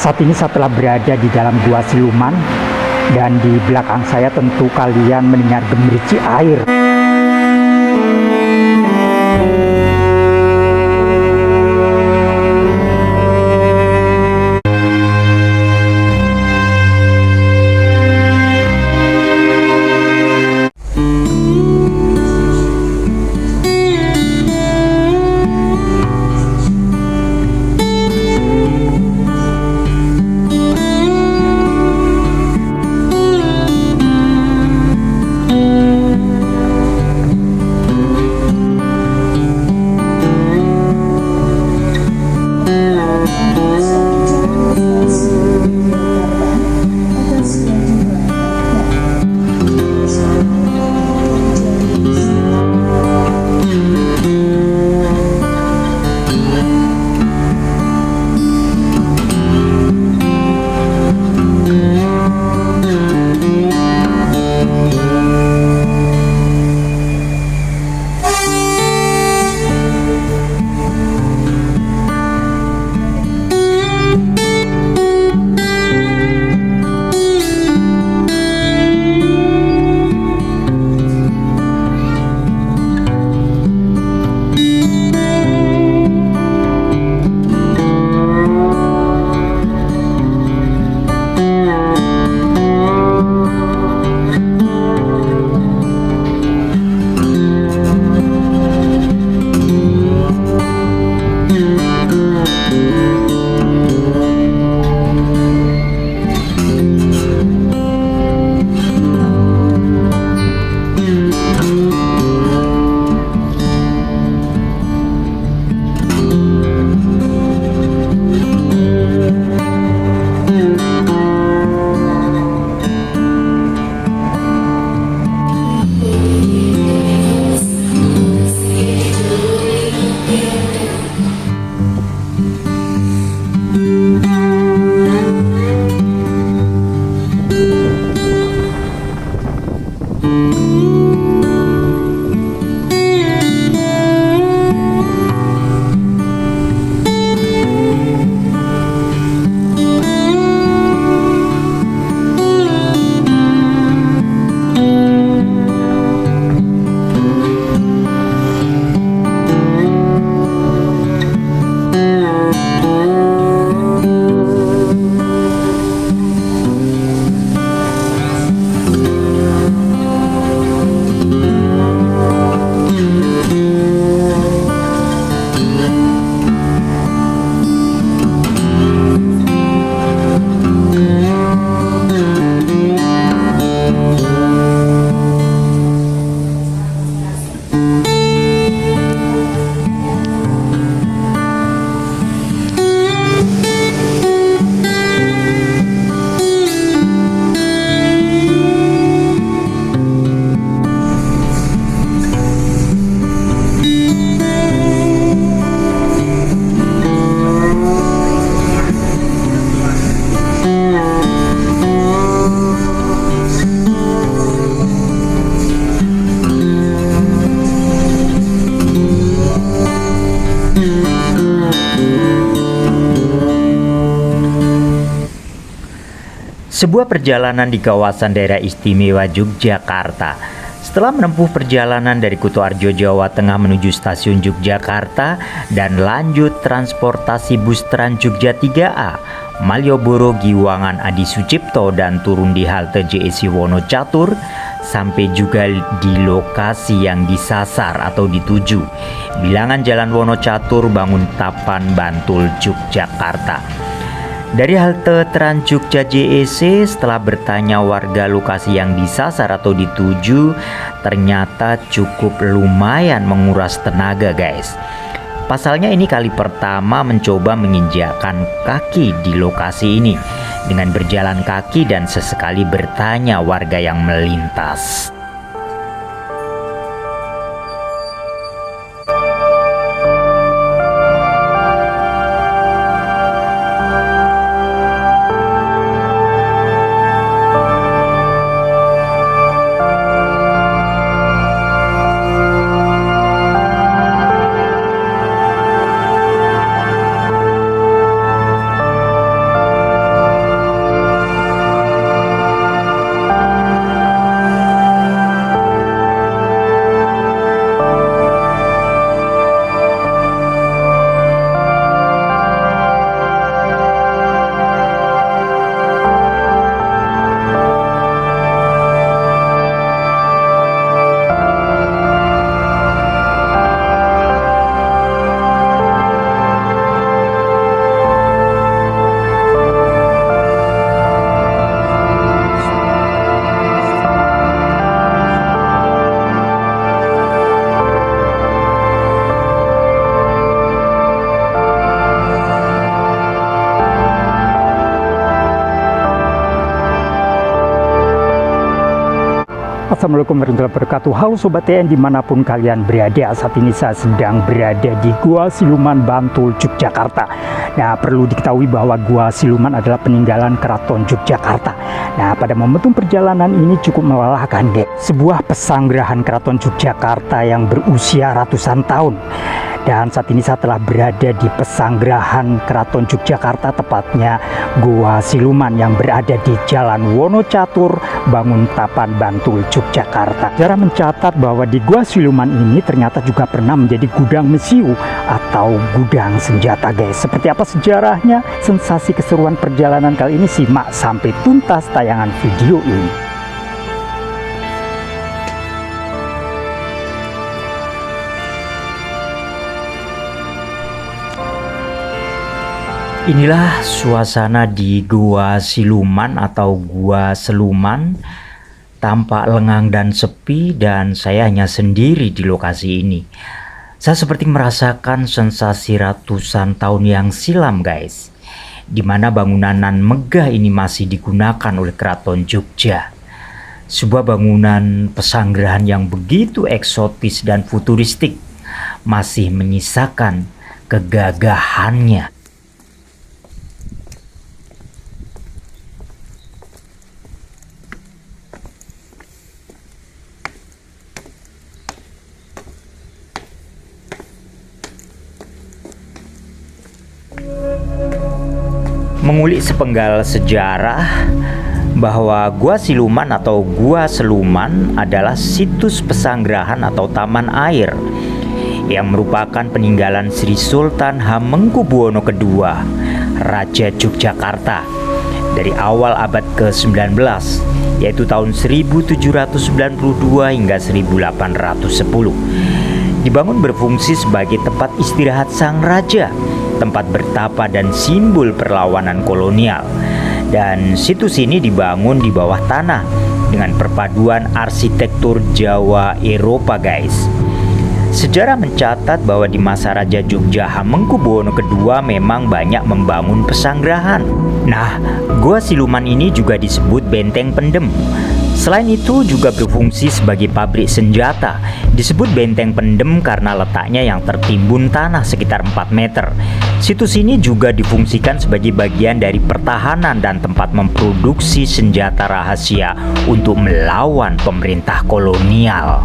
Saat ini saya telah berada di dalam gua siluman dan di belakang saya tentu kalian mendengar gemericik air. Sebuah perjalanan di kawasan daerah istimewa Yogyakarta. Setelah menempuh perjalanan dari Kutoarjo, Jawa Tengah menuju stasiun Yogyakarta dan lanjut transportasi bus Trans Jogja 3A, Malioboro Giwangan Adi Sucipto dan turun di halte JSC Wonocatur, sampai juga di lokasi yang disasar atau dituju, bilangan Jalan Wonocatur, Banguntapan, Bantul, Yogyakarta. Dari halte Trans Jogja JEC, setelah bertanya warga lokasi yang disasar atau dituju, ternyata cukup lumayan menguras tenaga, guys. Pasalnya ini kali pertama mencoba menginjakkan kaki di lokasi ini dengan berjalan kaki dan sesekali bertanya warga yang melintas. Assalamualaikum warahmatullahi wabarakatuh. Halo Sobat TN dimanapun kalian berada. Saat ini saya sedang berada di Gua Siluman, Bantul, Yogyakarta. Nah, perlu diketahui bahwa Gua Siluman adalah peninggalan Keraton Yogyakarta. Nah, pada momentum perjalanan ini cukup melelahkan deh. Sebuah pesanggrahan Keraton Yogyakarta yang berusia ratusan tahun. Dan saat ini saya telah berada di pesanggrahan Keraton Yogyakarta, tepatnya Gua Siluman yang berada di Jalan Wonocatur, Banguntapan, Bantul, Yogyakarta. Sejarah mencatat bahwa di Gua Siluman ini ternyata juga pernah menjadi gudang mesiu atau gudang senjata, guys. Seperti apa sejarahnya? Sensasi keseruan perjalanan kali ini, simak sampai tuntas tayangan video ini. Inilah suasana di Gua Siluman atau Gua Seluman, tampak lengang dan sepi, dan saya hanya sendiri di lokasi ini. Saya seperti merasakan sensasi ratusan tahun yang silam, guys, di mana bangunan nan megah ini masih digunakan oleh Keraton Jogja. Sebuah bangunan pesanggrahan yang begitu eksotis dan futuristik masih menyisakan kegagahannya. Mengulik sepenggal sejarah bahwa Gua Siluman atau Gua Seluman adalah situs pesanggrahan atau taman air yang merupakan peninggalan Sri Sultan Hamengkubuwono II, Raja Yogyakarta, dari awal abad ke-19, yaitu tahun 1792 hingga 1810. Dibangun berfungsi sebagai tempat istirahat sang raja, tempat bertapa dan simbol perlawanan kolonial. Dan situs ini dibangun di bawah tanah dengan perpaduan arsitektur Jawa Eropa, guys. Sejarah mencatat bahwa di masa Raja Jogja Hamengkubuwono II memang banyak membangun pesanggrahan. Nah, Gua Siluman ini juga disebut Benteng Pendem. Selain itu juga berfungsi sebagai pabrik senjata. Disebut Benteng Pendem karena letaknya yang tertimbun tanah sekitar 4 meter. Situs ini juga difungsikan sebagai bagian dari pertahanan dan tempat memproduksi senjata rahasia untuk melawan pemerintah kolonial.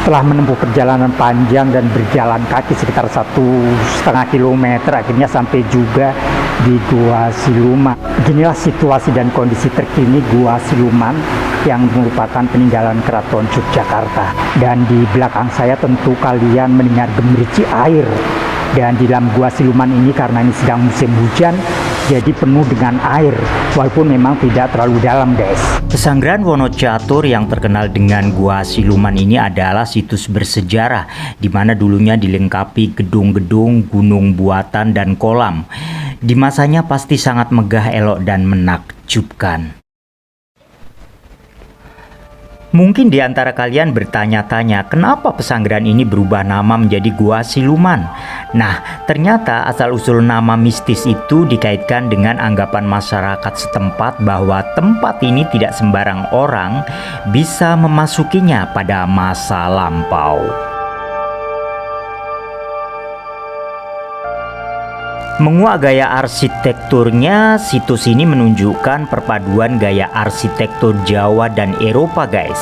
Setelah menempuh perjalanan panjang dan berjalan kaki sekitar 1,5 kilometer, akhirnya sampai juga di Gua Siluman. Beginilah situasi dan kondisi terkini Gua Siluman yang merupakan peninggalan Keraton Yogyakarta. Dan di belakang saya tentu kalian mendengar gemericik air. Dan di dalam Gua Siluman ini karena ini sedang musim hujan, jadi penuh dengan air, walaupun memang tidak terlalu dalam, guys. Pesanggrahan Wonocatur yang terkenal dengan Gua Siluman ini adalah situs bersejarah di mana dulunya dilengkapi gedung-gedung, gunung buatan, dan kolam. Di masanya pasti sangat megah, elok, dan menakjubkan. Mungkin di antara kalian bertanya-tanya, kenapa pesanggrahan ini berubah nama menjadi Gua Siluman? Nah, ternyata asal-usul nama mistis itu dikaitkan dengan anggapan masyarakat setempat bahwa tempat ini tidak sembarang orang bisa memasukinya pada masa lampau. Menguak gaya arsitekturnya, situs ini menunjukkan perpaduan gaya arsitektur Jawa dan Eropa, guys.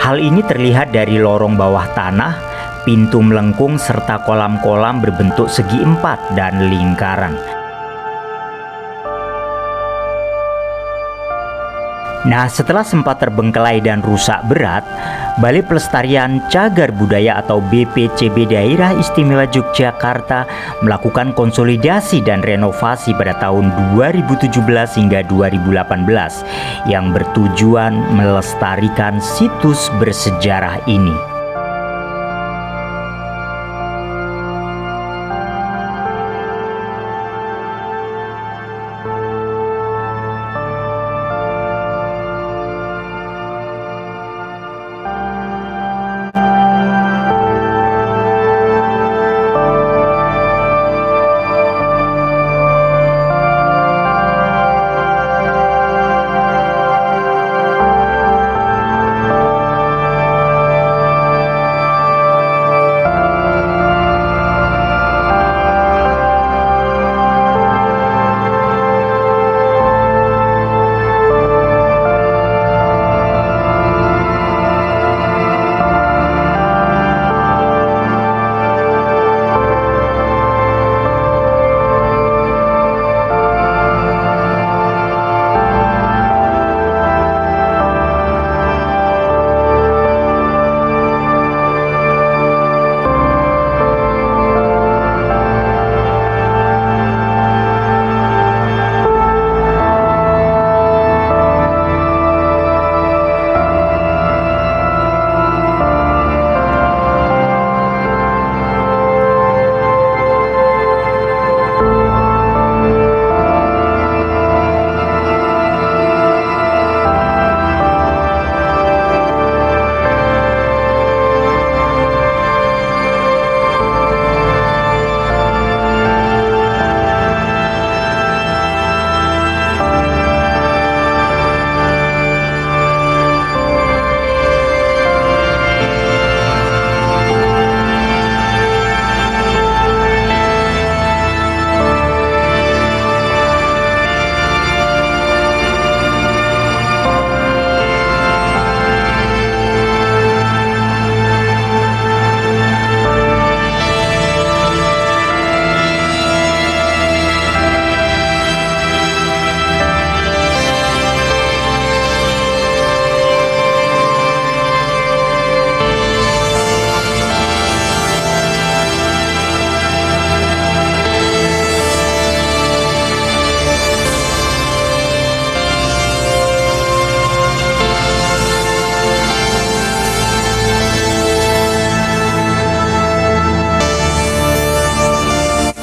Hal ini terlihat dari lorong bawah tanah, pintu melengkung, serta kolam-kolam berbentuk segi empat dan lingkaran. Nah, setelah sempat terbengkelai dan rusak berat, Balai Pelestarian Cagar Budaya atau BPCB Daerah Istimewa Yogyakarta melakukan konsolidasi dan renovasi pada tahun 2017 hingga 2018 yang bertujuan melestarikan situs bersejarah ini.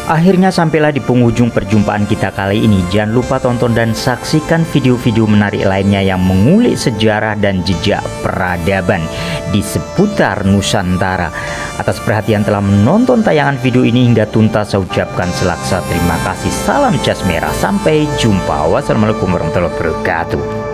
Akhirnya sampailah di penghujung perjumpaan kita kali ini. Jangan lupa tonton dan saksikan video-video menarik lainnya yang mengulik sejarah dan jejak peradaban di seputar Nusantara. Atas perhatian telah menonton tayangan video ini hingga tuntas, saya ucapkan selaksa terima kasih. Salam cas merah, sampai jumpa. Wassalamualaikum warahmatullahi wabarakatuh.